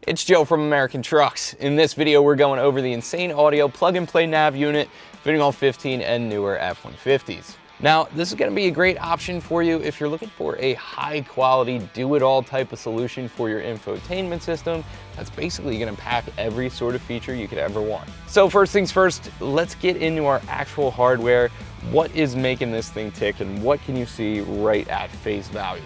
It's Joe from American Trucks. In this video, we're going over the insane audio plug-and-play nav unit fitting all 15 and newer F-150s. Now, this is going to be a great option for you if you're looking for a high-quality, do-it-all type of solution for your infotainment system that's basically going to pack every sort of feature you could ever want. So first things first, let's get into our actual hardware. What is making this thing tick and what can you see right at face value?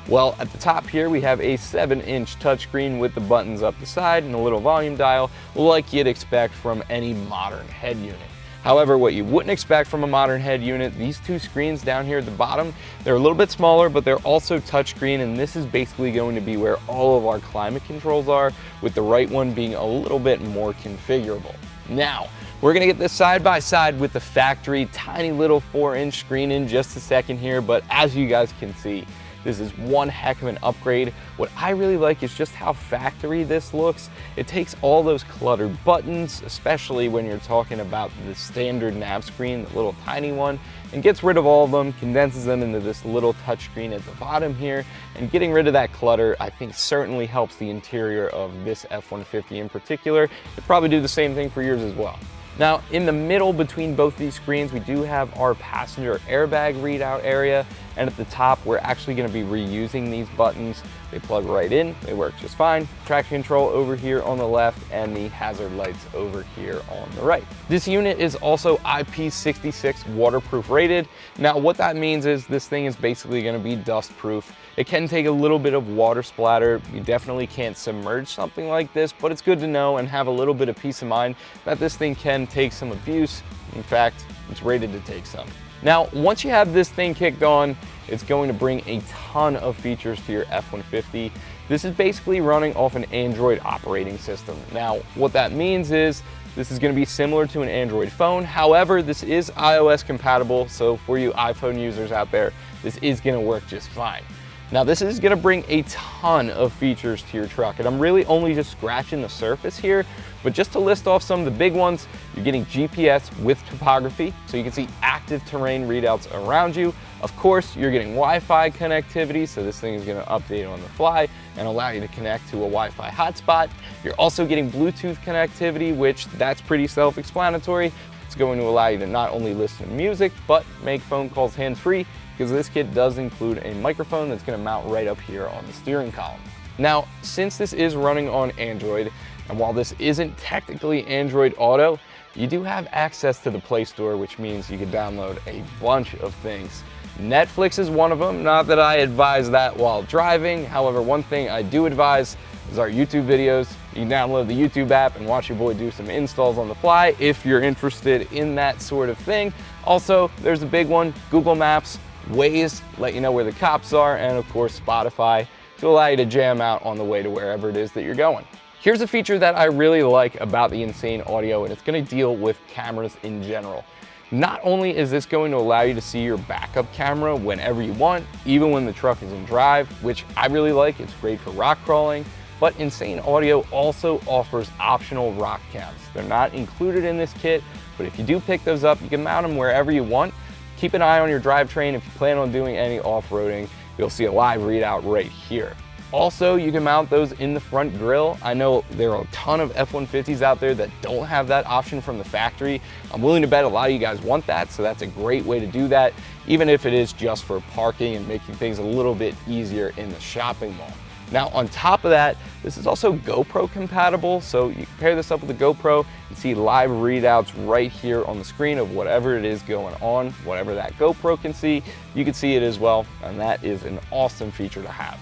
Well, at the top here, we have a 7-inch touchscreen with the buttons up the side and a little volume dial like you'd expect from any modern head unit. However, what you wouldn't expect from a modern head unit, these two screens down here at the bottom, they're a little bit smaller, but they're also touchscreen, and this is basically going to be where all of our climate controls are, with the right one being a little bit more configurable. Now, we're gonna get this side by side with the factory tiny little 4-inch screen in just a second here, but as you guys can see, this is one heck of an upgrade. What I really like is just how factory this looks. It takes all those cluttered buttons, especially when you're talking about the standard nav screen, the little tiny one, and gets rid of all of them, condenses them into this little touchscreen at the bottom here, and getting rid of that clutter, I think certainly helps the interior of this F-150 in particular. It'd probably do the same thing for yours as well. Now, in the middle between both these screens, we do have our passenger airbag readout area, and at the top, we're actually going to be reusing these buttons. They plug right in, they work just fine. Traction control over here on the left, and the hazard lights over here on the right. This unit is also IP66 waterproof rated. Now, what that means is this thing is basically going to be dust proof. It can take a little bit of water splatter. You definitely can't submerge something like this, but it's good to know and have a little bit of peace of mind that this thing can take some abuse. In fact, it's rated to take some. Now, once you have this thing kicked on, it's going to bring a ton of features to your F-150. This is basically running off an Android operating system. Now, what that means is this is going to be similar to an Android phone. However, this is iOS compatible, so for you iPhone users out there, this is going to work just fine. Now, this is going to bring a ton of features to your truck, and I'm really only just scratching the surface here, but just to list off some of the big ones, you're getting GPS with topography, so you can see active terrain readouts around you. Of course, you're getting Wi-Fi connectivity, so this thing is going to update on the fly and allow you to connect to a Wi-Fi hotspot. You're also getting Bluetooth connectivity, which that's pretty self-explanatory. It's going to allow you to not only listen to music, but make phone calls hands-free, because this kit does include a microphone that's going to mount right up here on the steering column. Now, since this is running on Android, and while this isn't technically Android Auto, you do have access to the Play Store, which means you can download a bunch of things. Netflix is one of them. Not that I advise that while driving. However, one thing I do advise is our YouTube videos. You can download the YouTube app and watch your boy do some installs on the fly if you're interested in that sort of thing. Also, there's a big one, Google Maps, Waze, let you know where the cops are, and of course Spotify to allow you to jam out on the way to wherever it is that you're going. Here's a feature that I really like about the Insane Audio, and it's going to deal with cameras in general. Not only is this going to allow you to see your backup camera whenever you want, even when the truck is in drive, which I really like, it's great for rock crawling, but Insane Audio also offers optional rock cams. They're not included in this kit, but if you do pick those up, you can mount them wherever you want. Keep an eye on your drivetrain. If you plan on doing any off-roading, you'll see a live readout right here. Also, you can mount those in the front grille. I know there are a ton of F-150s out there that don't have that option from the factory. I'm willing to bet a lot of you guys want that, so that's a great way to do that, even if it is just for parking and making things a little bit easier in the shopping mall. Now, on top of that, this is also GoPro compatible, so you can pair this up with the GoPro and see live readouts right here on the screen of whatever it is going on. Whatever that GoPro can see, you can see it as well, and that is an awesome feature to have.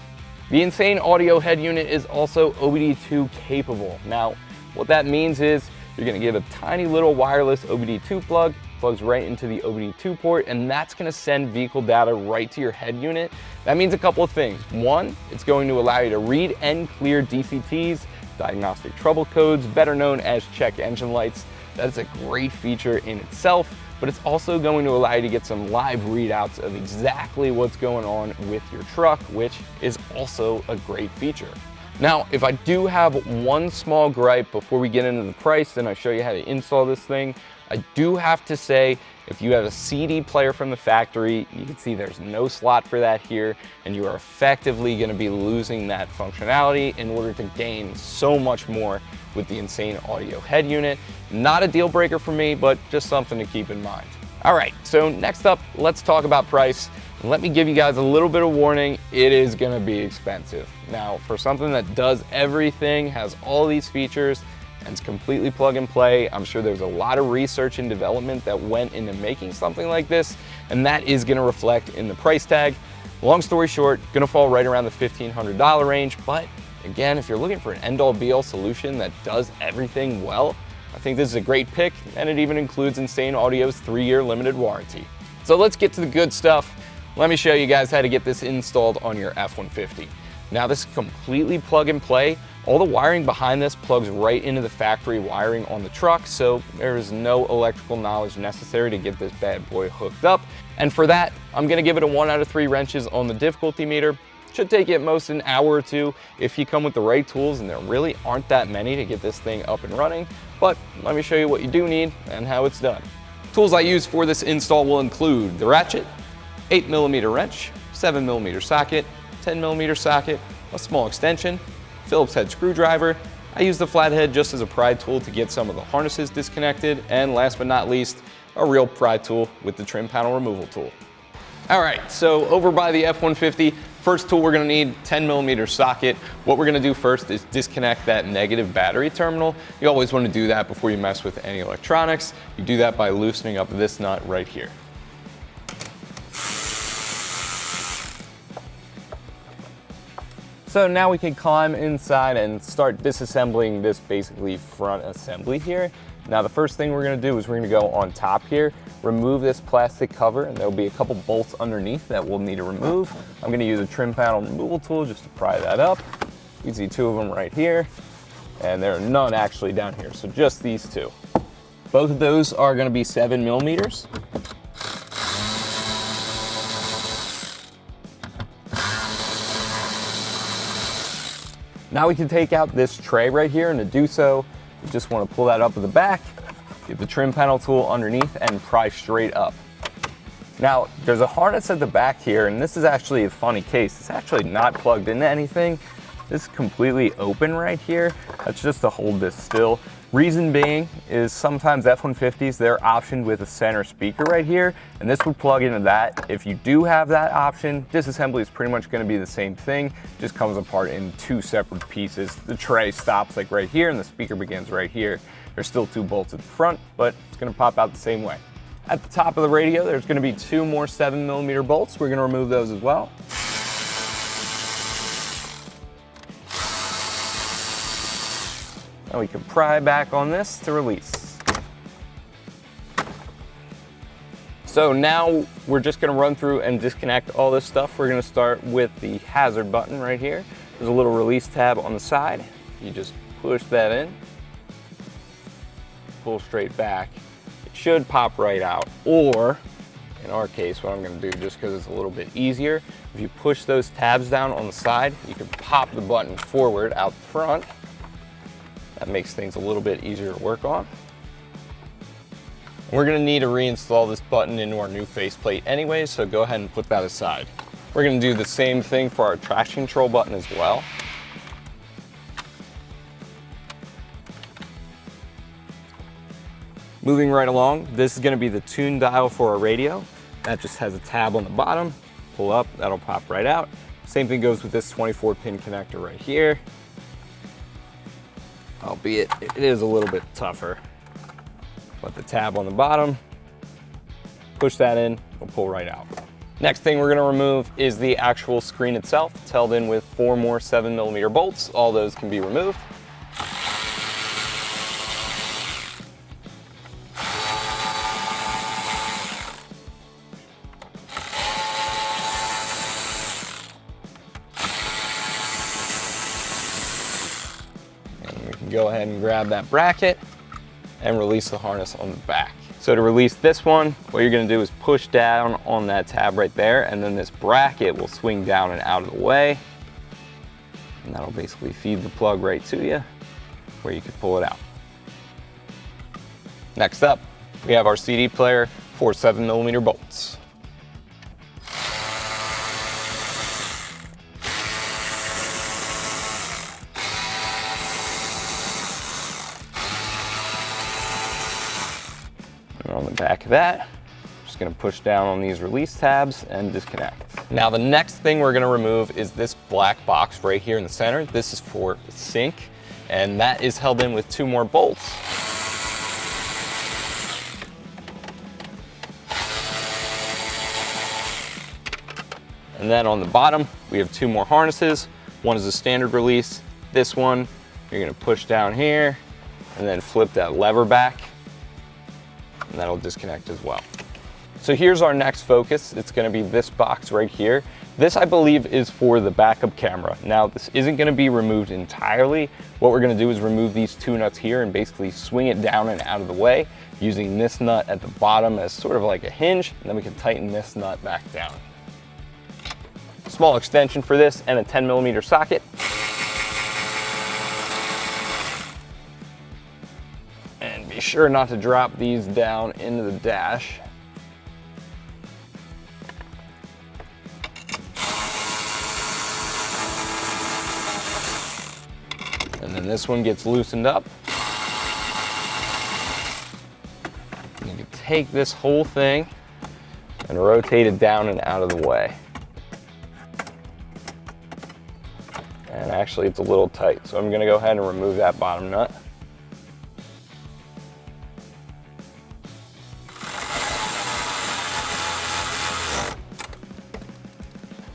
The Insane Audio head unit is also Obd2 capable. Now, what that means is you're going to get a tiny little wireless Obd2 plug, plugs right into the Obd2 port, and that's going to send vehicle data right to your head unit. That means a couple of things. One, it's going to allow you to read and clear DCTs, diagnostic trouble codes, better known as check engine lights. That's a great feature in itself, but it's also going to allow you to get some live readouts of exactly what's going on with your truck, which is also a great feature. Now, if I do have one small gripe before we get into the price and I show you how to install this thing, I do have to say, if you have a CD player from the factory, you can see there's no slot for that here, and you are effectively going to be losing that functionality in order to gain so much more with the Insane Audio head unit. Not a deal breaker for me, but just something to keep in mind. All right, so next up, let's talk about price. Let me give you guys a little bit of warning, it is going to be expensive. Now, for something that does everything, has all these features, and it's completely plug and play, I'm sure there's a lot of research and development that went into making something like this, and that is going to reflect in the price tag. Long story short, going to fall right around the $1,500 range, but again, if you're looking for an end-all be-all solution that does everything well, I think this is a great pick, and it even includes Insane Audio's 3-year limited warranty. So let's get to the good stuff. Let me show you guys how to get this installed on your F-150. Now, this is completely plug and play. All the wiring behind this plugs right into the factory wiring on the truck, so there is no electrical knowledge necessary to get this bad boy hooked up. And for that, I'm gonna give it a 1 out of 3 wrenches on the difficulty meter. Should take you at most an hour or two if you come with the right tools, and there really aren't that many to get this thing up and running. But let me show you what you do need and how it's done. Tools I use for this install will include the ratchet, 8mm wrench, 7mm socket, 10mm socket, a small extension, Phillips head screwdriver. I use the flathead just as a pry tool to get some of the harnesses disconnected, and last but not least, a real pry tool with the trim panel removal tool. All right, so over by the F-150, first tool we're gonna need, 10mm socket. What we're gonna do first is disconnect that negative battery terminal. You always wanna do that before you mess with any electronics. You do that by loosening up this nut right here. So now we can climb inside and start disassembling this basically front assembly here. Now the first thing we're gonna do is we're gonna go on top here, remove this plastic cover, and there'll be a couple bolts underneath that we'll need to remove. I'm gonna use a trim panel removal tool just to pry that up. You can see 2 of them right here, and there are none actually down here, so just these 2. Both of those are gonna be 7mm. Now we can take out this tray right here, and to do so, you just want to pull that up at the back, get the trim panel tool underneath, and pry straight up. Now, there's a harness at the back here, and this is actually a funny case. It's actually not plugged into anything. This is completely open right here. That's just to hold this still. Reason being is sometimes F-150s, they're optioned with a center speaker right here, and this would plug into that. If you do have that option, disassembly is pretty much gonna be the same thing, just comes apart in 2 separate pieces. The tray stops like right here, and the speaker begins right here. There's still 2 bolts at the front, but it's gonna pop out the same way. At the top of the radio, there's gonna be 2 more 7mm bolts. We're gonna remove those as well. And we can pry back on this to release. So now we're just gonna run through and disconnect all this stuff. We're gonna start with the hazard button right here. There's a little release tab on the side. You just push that in, pull straight back. It should pop right out. Or, in our case, what I'm gonna do, just because it's a little bit easier, if you push those tabs down on the side, you can pop the button forward out the front. That makes things a little bit easier to work on. We're gonna need to reinstall this button into our new faceplate anyway, so go ahead and put that aside. We're gonna do the same thing for our traction control button as well. Moving right along, this is gonna be the tune dial for our radio. That just has a tab on the bottom. Pull up, that'll pop right out. Same thing goes with this 24-pin connector right here. Albeit it is a little bit tougher. But the tab on the bottom, push that in, it'll pull right out. Next thing we're gonna remove is the actual screen itself. It's held in with 4 more 7mm bolts. All those can be removed. Go ahead and grab that bracket and release the harness on the back. So to release this one, what you're gonna do is push down on that tab right there, and then this bracket will swing down and out of the way. And that'll basically feed the plug right to you, where you can pull it out. Next up, We have our CD player, 4 7mm bolts. And on the back of that, just gonna push down on these release tabs and disconnect. Now the next thing we're gonna remove is this black box right here in the center. This is for sync, and that is held in with 2 more bolts. And then on the bottom, we have 2 more harnesses. One is a standard release. This one, you're gonna push down here and then flip that lever back, and that'll disconnect as well. So here's our next focus. It's gonna be this box right here. This, I believe, is for the backup camera. Now, this isn't gonna be removed entirely. What we're gonna do is remove these 2 nuts here and basically swing it down and out of the way using this nut at the bottom as sort of like a hinge, and then we can tighten this nut back down. Small extension for this and a 10mm socket. And be sure not to drop these down into the dash. And then this one gets loosened up. You can take this whole thing and rotate it down and out of the way. And actually it's a little tight, so I'm gonna go ahead and remove that bottom nut.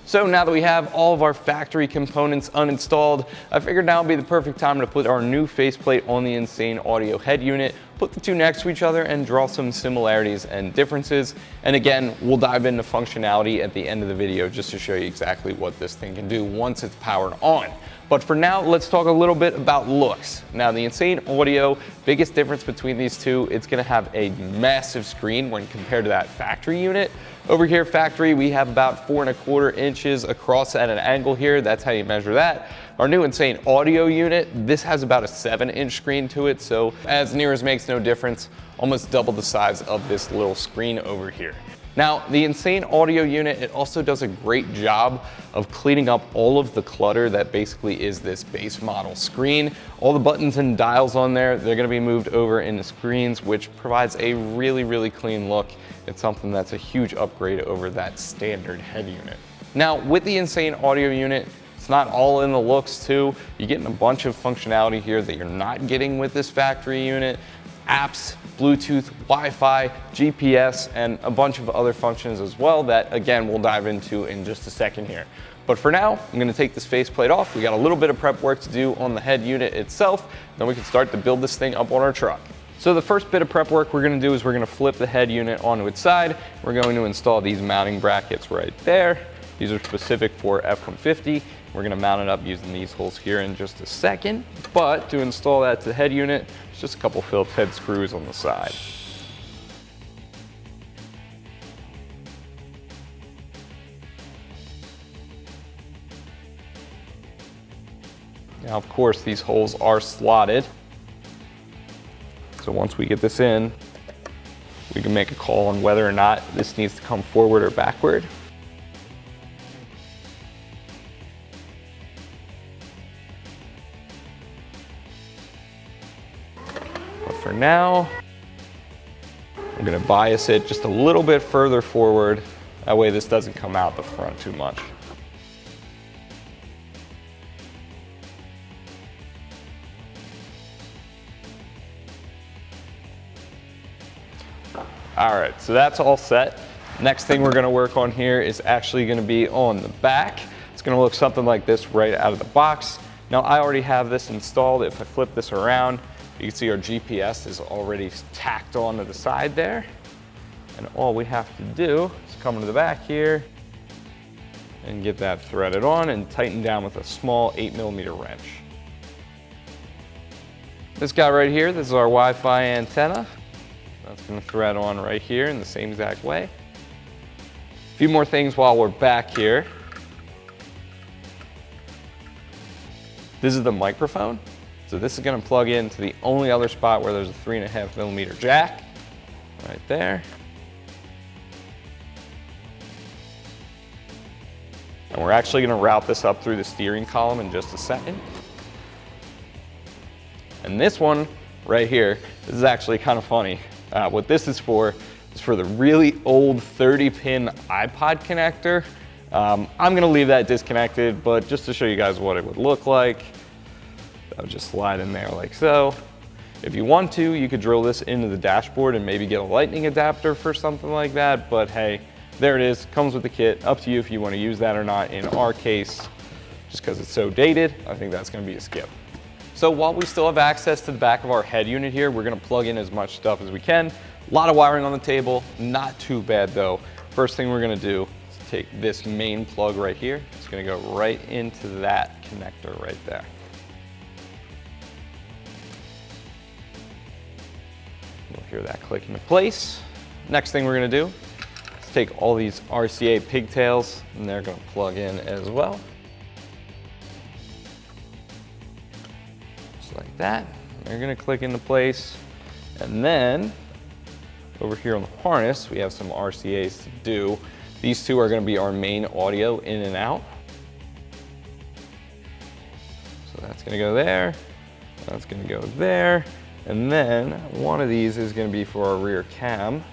So now that we have all of our factory components uninstalled, I figured now would be the perfect time to put our new faceplate on the Insane Audio head unit, put the 2 next to each other and draw some similarities and differences. And again, we'll dive into functionality at the end of the video just to show you exactly what this thing can do once it's powered on. But for now, let's talk a little bit about looks. Now, the Insane Audio, biggest difference between these two, it's gonna have a massive screen when compared to that factory unit. Over here, factory, we have about 4¼ inches across at an angle here. That's how you measure that. Our new Insane Audio unit, this has about a 7-inch screen to it, so as near as makes no difference, almost double the size of this little screen over here. Now, the Insane Audio unit, it also does a great job of cleaning up all of the clutter that basically is this base model screen. All the buttons and dials on there, they're gonna be moved over into screens, which provides a really, really clean look. It's something that's a huge upgrade over that standard head unit. Now, with the Insane Audio unit, it's not all in the looks too. You're getting a bunch of functionality here that you're not getting with this factory unit. Apps, Bluetooth, Wi-Fi, GPS, and a bunch of other functions as well that, again, we'll dive into in just a second here. But for now, I'm gonna take this faceplate off. We got a little bit of prep work to do on the head unit itself, then we can start to build this thing up on our truck. So the first bit of prep work we're gonna do is we're gonna flip the head unit onto its side. We're going to install these mounting brackets right there. These are specific for F150. We're gonna mount it up using these holes here in just a second. But to install that to the head unit, it's just a couple Phillips head screws on the side. Now, of course, these holes are slotted. So once we get this in, we can make a call on whether or not this needs to come forward or backward. But for now, I'm gonna bias it just a little bit further forward. That way this doesn't come out the front too much. All right, so that's all set. Next thing we're gonna work on here is actually gonna be on the back. It's gonna look something like this right out of the box. Now, I already have this installed. If I flip this around, you can see our GPS is already tacked onto the side there. And all we have to do is come to the back here and get that threaded on and tighten down with a small 8mm wrench. This guy right here, this is our Wi-Fi antenna. That's gonna thread on right here in the same exact way. A few more things while we're back here. This is the microphone. So this is gonna plug into the only other spot where there's a 3.5mm jack. right there. And we're actually going to route this up through the steering column in just a second. And this one right here, this is actually kind of funny. What this is for the really old 30-pin iPod connector. I'm going to leave that disconnected, but just to show you guys what it would look like, that would just slide in there like so. If you want to, you could drill this into the dashboard and maybe get a lightning adapter for something like that, but hey, there it is, comes with the kit. Up to you if you want to use that or not. In our case, just because it's so dated, I think that's going to be a skip. So while we still have access to the back of our head unit here, we're going to plug in as much stuff as we can. A lot of wiring on the table, not too bad though. First thing we're going to do is take this main plug right here. It's going to go right into that connector right there. You'll hear that click into place. Next thing we're going to do is take all these RCA pigtails and they're going to plug in as well. Just like that. They're going to click into place. And then over here on the harness, we have some RCAs to do. These two are going to be our main audio in and out. So that's going to go there. That's going to go there. And then one of these is going to be for our rear cam.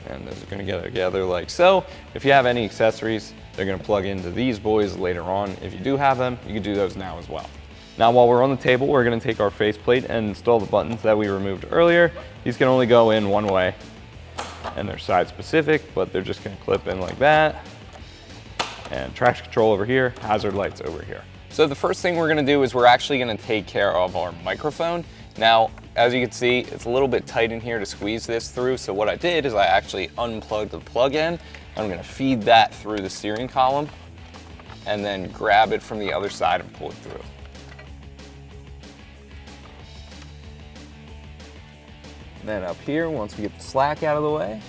And those are going to get together like so. If you have any accessories, they're going to plug into these boys later on. If you do have them, you can do those now as well. Now while we're on the table, we're going to take our faceplate and install the buttons that we removed earlier. These can only go in one way and they're side specific, but they're just going to clip in like that. And traction control over here, hazard lights over here. So the first thing we're going to do is we're actually going to take care of our microphone. Now, as you can see, it's a little bit tight in here to squeeze this through. So what I did is I actually unplugged the plug-in. I'm going to feed that through the steering column and then grab it from the other side and pull it through. Then up here, once we get the slack out of the way,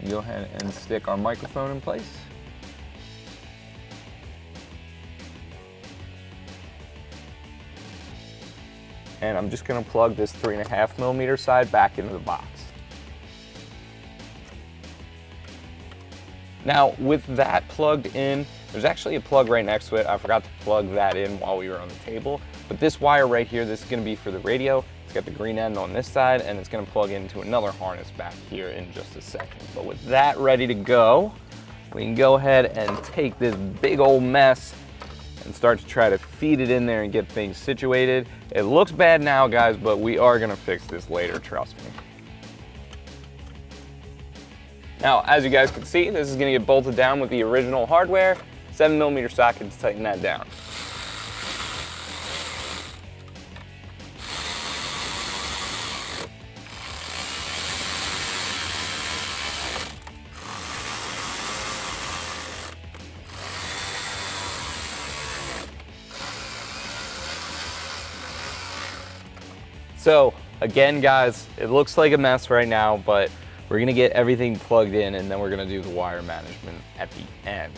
go ahead and stick our microphone in place. And I'm just going to plug this 3.5mm side back into the box. Now with that plugged in, there's actually a plug right next to it. I forgot to plug that in while we were on the table. But this wire right here, this is going to be for the radio. It's got the green end on this side and it's going to plug into another harness back here in just a second. But with that ready to go, we can go ahead and take this big old mess and start to try to feed it in there and get things situated. It looks bad now, guys, but we are going to fix this later, trust me. Now, as you guys can see, this is going to get bolted down with the original hardware. 7mm socket to tighten that down. So again, guys, it looks like a mess right now, but we're gonna get everything plugged in and then we're gonna do the wire management at the end.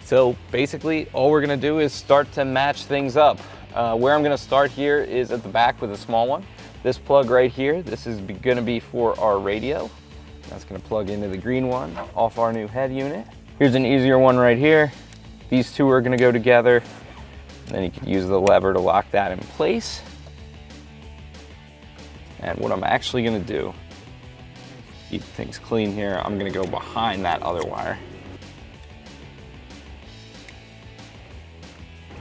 So basically all we're gonna do is start to match things up. Where I'm gonna start here is at the back with a small one. This plug right here, this is gonna be for our radio. That's gonna plug into the green one off our new head unit. Here's an easier one right here. These two are gonna go together. And then you can use the lever to lock that in place. And what I'm actually gonna do, keep things clean here, I'm gonna go behind that other wire.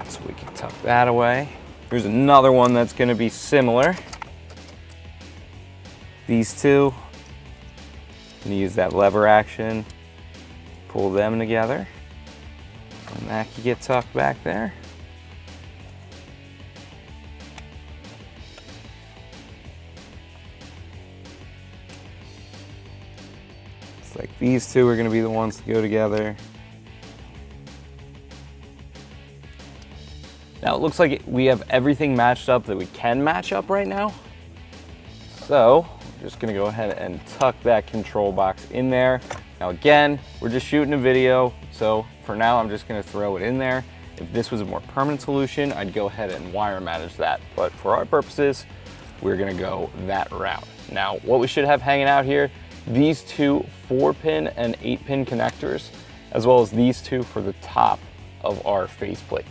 So we can tuck that away. Here's another one that's gonna be similar. These two, I'm gonna use that lever action, pull them together, and that can get tucked back there. Like these two are going to be the ones to go together. Now it looks like we have everything matched up that we can match up right now. So we're just going to go ahead and tuck that control box in there. Now again, we're just shooting a video, so for now I'm just going to throw it in there. If this was a more permanent solution, I'd go ahead and wire manage that. But for our purposes, we're gonna go that route. Now, what we should have hanging out here, these two 4-pin and 8-pin connectors, as well as these two for the top of our faceplate.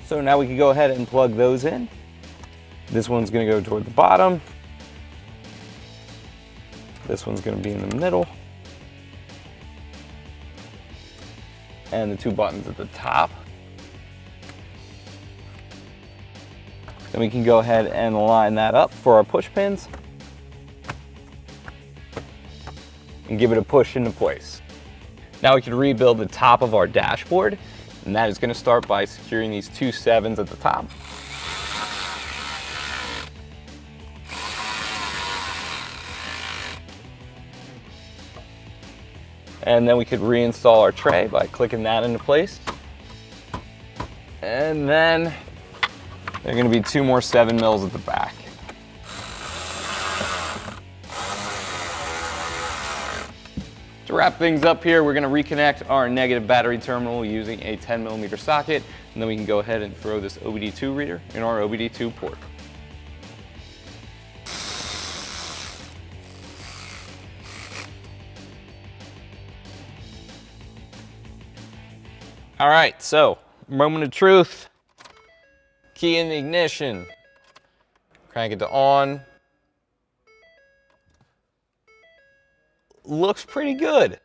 So now we can go ahead and plug those in. This one's gonna go toward the bottom. This one's gonna be in the middle. And the two buttons at the top. Then we can go ahead and line that up for our push pins and give it a push into place. Now we can rebuild the top of our dashboard, and that is going to start by securing these two 7s at the top. And then we could reinstall our tray by clicking that into place. And then there are going to be two more 7 mils at the back. To wrap things up here, we're going to reconnect our negative battery terminal using a 10mm socket, and then we can go ahead and throw this Obd2 reader in our Obd2 port. All right, so moment of truth. Key in the ignition. Crank it to on. Looks pretty good.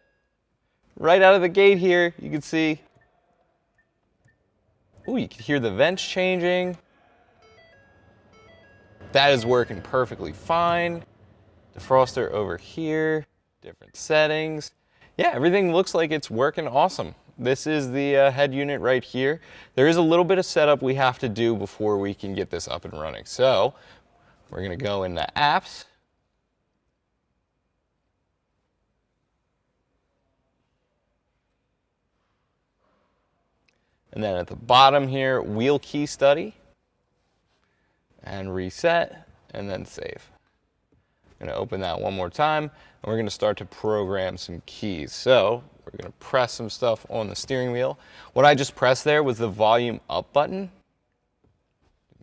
Right out of the gate here, you can see, ooh, you can hear the vents changing. That is working perfectly fine. Defroster over here, different settings. Yeah, everything looks like it's working awesome. This is the head unit right here. There is a little bit of setup we have to do before we can get this up and running. So we're gonna go into apps. And then at the bottom here, wheel key study, and reset, and then save. I'm gonna open that one more time, and we're gonna start to program some keys. So we're gonna press some stuff on the steering wheel. What I just pressed there was the volume up button.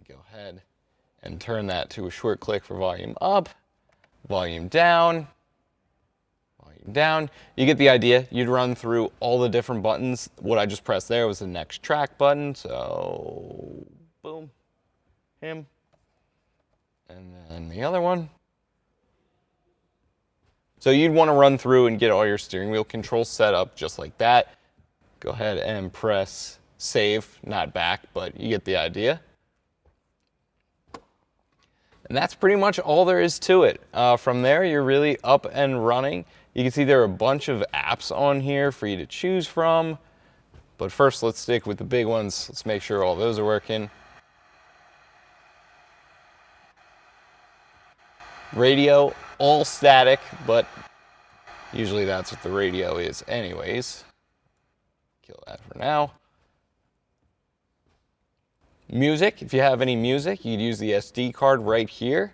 Go ahead and turn that to a short click for volume up, volume down, down. You get the idea. You'd run through all the different buttons. What I just pressed there was the next track button. So boom, him, and then the other one. So you'd want to run through and get all your steering wheel controls set up just like that. Go ahead and press save, not back, but you get the idea. And that's pretty much all there is to it. From there, you're really up and running. You can see there are a bunch of apps on here for you to choose from. But first, let's stick with the big ones. Let's make sure all those are working. Radio, all static, but usually that's what the radio is anyways. Kill that for now. Music, if you have any music, you'd use the SD card right here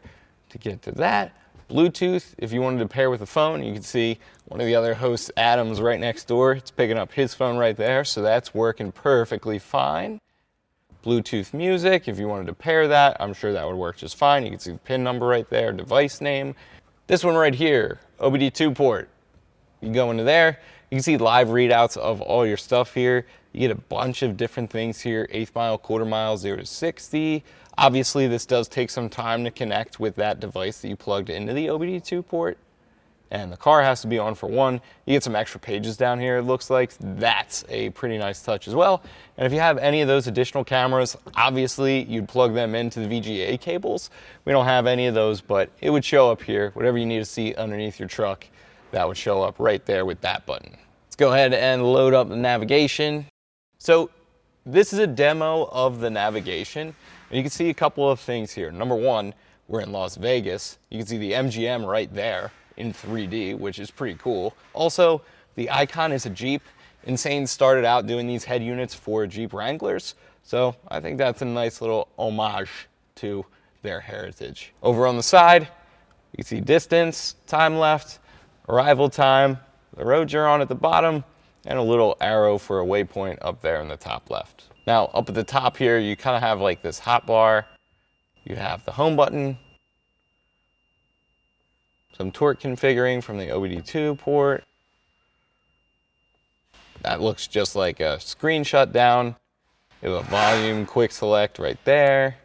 to get to that. Bluetooth, if you wanted to pair with a phone, you can see one of the other hosts, Adam's, right next door. It's picking up his phone right there, so that's working perfectly fine. Bluetooth music, if you wanted to pair that, I'm sure that would work just fine. You can see the pin number right there, device name. This one right here, Obd2 Port. You go into there, you can see live readouts of all your stuff here. You get a bunch of different things here, 1/8 mile, 1/4 mile, 0 to 60. Obviously, this does take some time to connect with that device that you plugged into the Obd2 port. And the car has to be on for one. You get some extra pages down here, it looks like. That's a pretty nice touch as well. And if you have any of those additional cameras, obviously you'd plug them into the VGA cables. We don't have any of those, but it would show up here. Whatever you need to see underneath your truck, that would show up right there with that button. Let's go ahead and load up the navigation. So this is a demo of the navigation. And you can see a couple of things here. Number one, we're in Las Vegas. You can see the MGM right there in 3D, which is pretty cool. Also, the icon is a Jeep. Insane started out doing these head units for Jeep Wranglers. So I think that's a nice little homage to their heritage. Over on the side, you can see distance, time left, arrival time, the road you're on at the bottom, and a little arrow for a waypoint up there in the top left. Now, up at the top here, you kind of have like this hot bar. You have the home button, some torque configuring from the Obd2 port. That looks just like a screen shutdown. You have a volume quick select right there.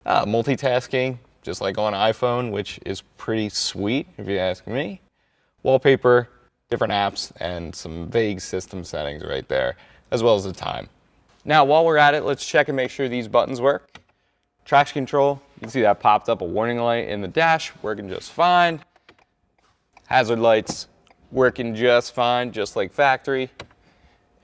Multitasking, just like on iPhone, which is pretty sweet if you ask me. Wallpaper, different apps, and some vague system settings right there, as well as the time. Now, while we're at it, let's check and make sure these buttons work. Traction control, you can see that popped up a warning light in the dash, working just fine. Hazard lights, working just fine, just like factory.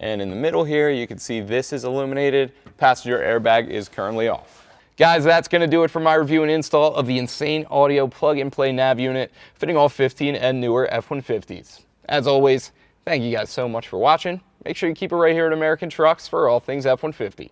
And in the middle here, you can see this is illuminated. Passenger airbag is currently off. Guys, that's going to do it for my review and install of the Insane Audio plug-and-play nav unit fitting all 15 and newer F-150s. As always, thank you guys so much for watching. Make sure you keep it right here at American Trucks for all things F-150.